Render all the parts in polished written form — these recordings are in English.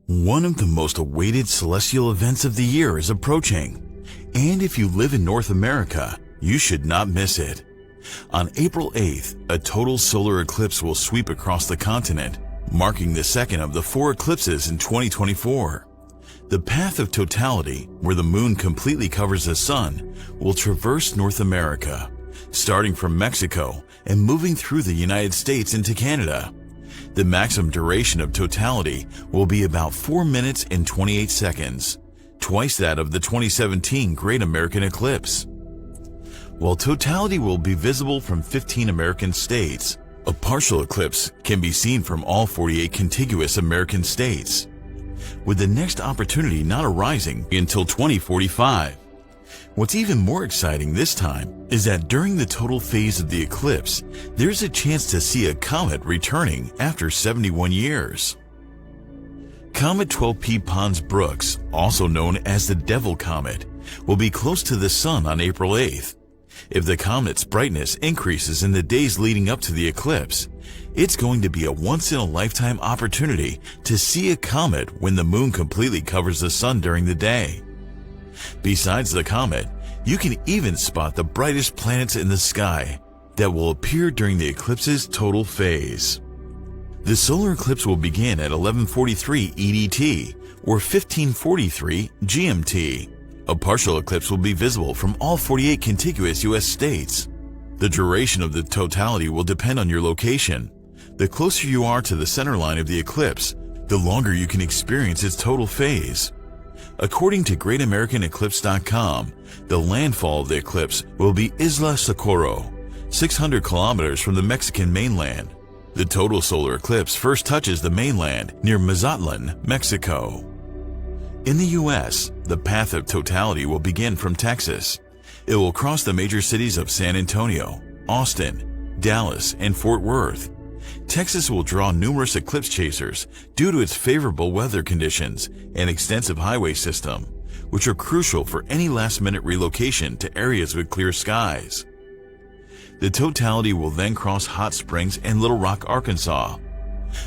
One of the most awaited celestial events of the year is approaching, and if you live in North America, you should not miss it. On April 8th, a total solar eclipse will sweep across the continent, marking the second of the 4 eclipses in 2024. The path of totality, where the moon completely covers the sun, will traverse North America, starting from Mexico and moving through the United States into Canada. The maximum duration of totality will be about 4 minutes and 28 seconds, twice that of the 2017 Great American Eclipse. While totality will be visible from 15 American states, a partial eclipse can be seen from all 48 contiguous American states, with the next opportunity not arising until 2045. What's even more exciting this time is that during the total phase of the eclipse, there's a chance to see a comet returning after 71 years. Comet 12P Pons-Brooks, also known as the Devil Comet, will be close to the sun on April 8th. If the comet's brightness increases in the days leading up to the eclipse, it's going to be a once-in-a-lifetime opportunity to see a comet when the moon completely covers the sun during the day. Besides the comet, you can even spot the brightest planets in the sky that will appear during the eclipse's total phase. The solar eclipse will begin at 11:43 EDT or 15:43 GMT. A partial eclipse will be visible from all 48 contiguous U.S. states. The duration of the totality will depend on your location. The closer you are to the center line of the eclipse, the longer you can experience its total phase. According to GreatAmericanEclipse.com, the landfall of the eclipse will be Isla Socorro, 600 kilometers from the Mexican mainland. The total solar eclipse first touches the mainland near Mazatlan, Mexico. In the U.S., the path of totality will begin from Texas. It will cross the major cities of San Antonio, Austin, Dallas, and Fort Worth. Texas will draw numerous eclipse chasers due to its favorable weather conditions and extensive highway system, which are crucial for any last-minute relocation to areas with clear skies. The totality will then cross Hot Springs and Little Rock, Arkansas.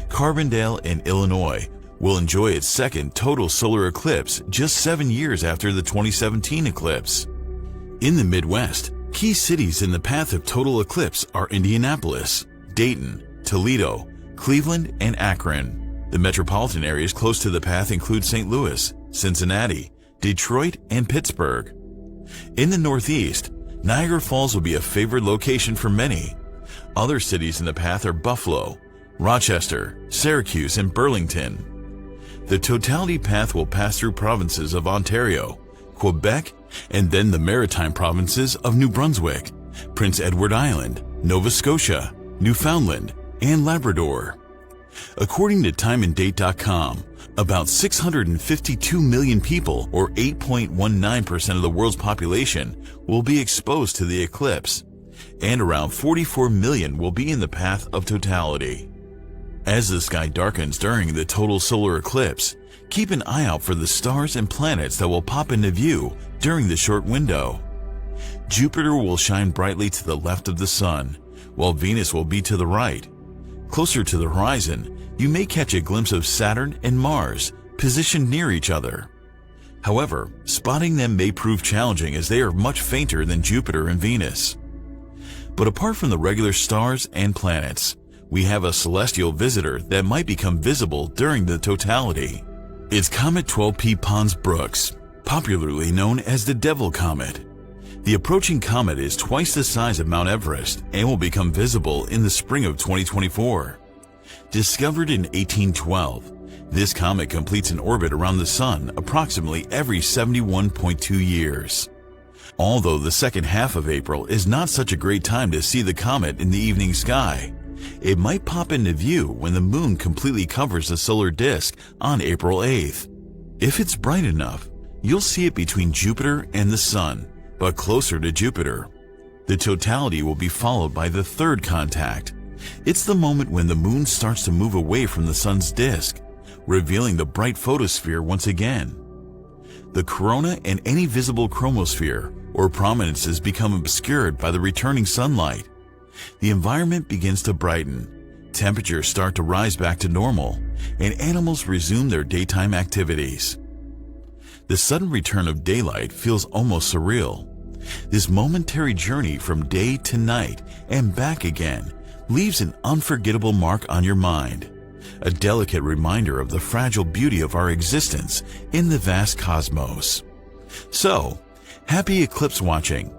Carbondale in Illinois will enjoy its second total solar eclipse just 7 years after the 2017 eclipse. In the Midwest, key cities in the path of total eclipse are Indianapolis, Dayton, Toledo, Cleveland, and Akron. The metropolitan areas close to the path include St. Louis, Cincinnati, Detroit, and Pittsburgh. In the Northeast, Niagara Falls will be a favored location for many. Other cities in the path are Buffalo, Rochester, Syracuse, and Burlington. The totality path will pass through provinces of Ontario, Quebec, and then the maritime provinces of New Brunswick, Prince Edward Island, Nova Scotia, Newfoundland, and Labrador. According to timeanddate.com, about 652 million people, or 8.19% of the world's population, will be exposed to the eclipse, and around 44 million will be in the path of totality. As the sky darkens during the total solar eclipse, keep an eye out for the stars and planets that will pop into view during the short window. Jupiter will shine brightly to the left of the sun, while Venus will be to the right. Closer to the horizon, you may catch a glimpse of Saturn and Mars positioned near each other. However, spotting them may prove challenging as they are much fainter than Jupiter and Venus. But apart from the regular stars and planets, we have a celestial visitor that might become visible during the totality. It's Comet 12P Pons-Brooks, popularly known as the Devil Comet. The approaching comet is twice the size of Mount Everest and will become visible in the spring of 2024. Discovered in 1812, this comet completes an orbit around the sun approximately every 71.2 years. Although the second half of April is not such a great time to see the comet in the evening sky, it might pop into view when the moon completely covers the solar disk on April 8th. If it's bright enough, you'll see it between Jupiter and the sun, but closer to Jupiter. The totality will be followed by the third contact. It's the moment when the moon starts to move away from the sun's disk, revealing the bright photosphere once again. The corona and any visible chromosphere or prominences become obscured by the returning sunlight. The environment begins to brighten. Temperatures start to rise back to normal, and animals resume their daytime activities. The sudden return of daylight feels almost surreal. This momentary journey from day to night and back again leaves an unforgettable mark on your mind, a delicate reminder of the fragile beauty of our existence in the vast cosmos. So, happy eclipse watching,